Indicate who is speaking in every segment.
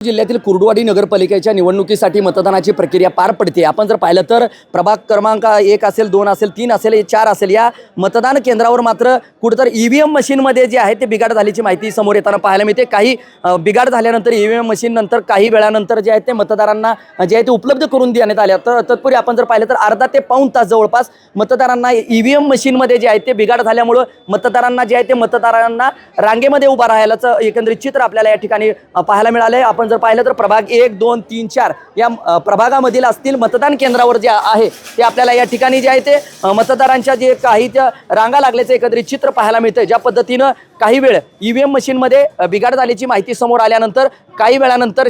Speaker 1: जिल्ह्यातील कुर्डुवाडी नगरपालिकेच्या निवडणुकीसाठी मतदानाची प्रक्रिया पार पडते। आपण जर पाहिलं तर प्रभाग क्रमांक 1 असेल, 2 असेल, 3 असेल, 4 असेल, या मतदान केंद्रावर मात्र कुठेतरी ईव्हीएम मशीनमध्ये जे आहे ते बिघाड झाल्याची माहिती समोर येताना पाहायला मिळते। काही बिघाड झाल्यानंतर ईव्हीएम मशीन नंतर काही वेळानंतर जे आहे ते मतदारांना जे आहे ते उपलब्ध करून देण्यात आले। तर तत्पूर्वी आपण जर पाहिलं तर अर्धा ते पाऊण तास जवळपास मतदारांना ईव्हीएम मशीनमध्ये जे आहे ते बिघाड झाल्यामुळे मतदारांना जे आहे ते मतदारांना रांगेमध्ये उभा राहायलाचं एकंदरीत चित्र आपल्याला या ठिकाणी पाहायला मिळाले। आपण जर पाहिलं तर प्रभाग 1, 2, 3, 4 या प्रभागामधील असतील मतदान केंद्रावर जे आहे ते आपल्याला या ठिकाणी जे आहे ते मतदारांच्या जे काही त्या रांगा लागल्याचं एकंदरीत चित्र पाहायला मिळतं। ज्या पद्धतीनं काही वेळ ईव्हीएम मशीनमध्ये बिघाड झाल्याची माहिती समोर आल्यानंतर काही वेळानंतर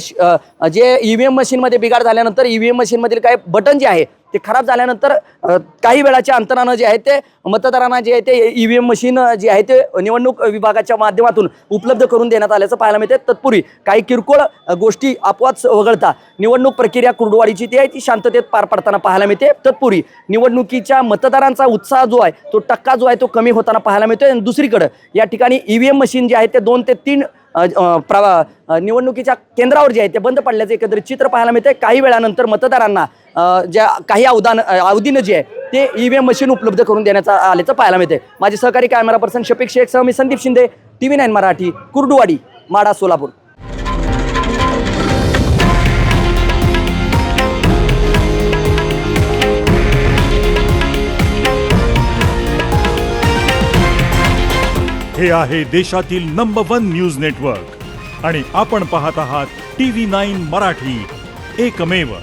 Speaker 1: जे ईव्हीएम मशीनमध्ये बिघाड झाल्यानंतर ईव्हीएम मशीनमधील काही बटन जे आहे ते खराब झाल्यानंतर काही वेळाच्या अंतरानं जे आहे ते मतदारांना जे आहे ते ईव्हीएम मशीन जे आहे ते निवडणूक विभागाच्या माध्यमातून उपलब्ध करून देण्यात आल्याचं पाहायला मिळते। तत्पूर्वी काही किरकोळ गोष्टी अपवाद वगळता निवडणूक प्रक्रिया कुर्डुवाडीची ती आहे ती शांततेत पार पडताना पाहायला मिळते। तत्पूर्वी निवडणुकीच्या मतदारांचा उत्साह जो आहे तो टक्का जो आहे तो कमी होताना पाहायला मिळतोय। आणि दुसरीकडे या ठिकाणी ईव्हीएम मशीन जे आहे ते 2 ते 3 निवडणुकीच्या केंद्रावर जे आहे ते बंद पडल्याचं एकंदरीत चित्र पाहायला मिळते। काही वेळानंतर मतदारांना ज्या काही अवधीनं जे आहे ते ईव्हीएम मशीन उपलब्ध करून देण्यात आल्याचं पाहायला मिळते। माझे सहकारी कॅमेरा पर्सन शफीक शेख सह मी संदीप शिंदे, TV9 मराठी, कुर्डुवाडी, माडा, सोलापूर।
Speaker 2: हे आहे देशातील नंबर 1 न्यूज नेटवर्क आणि आपण पाहत आहात TV9 मराठी, एकमेव।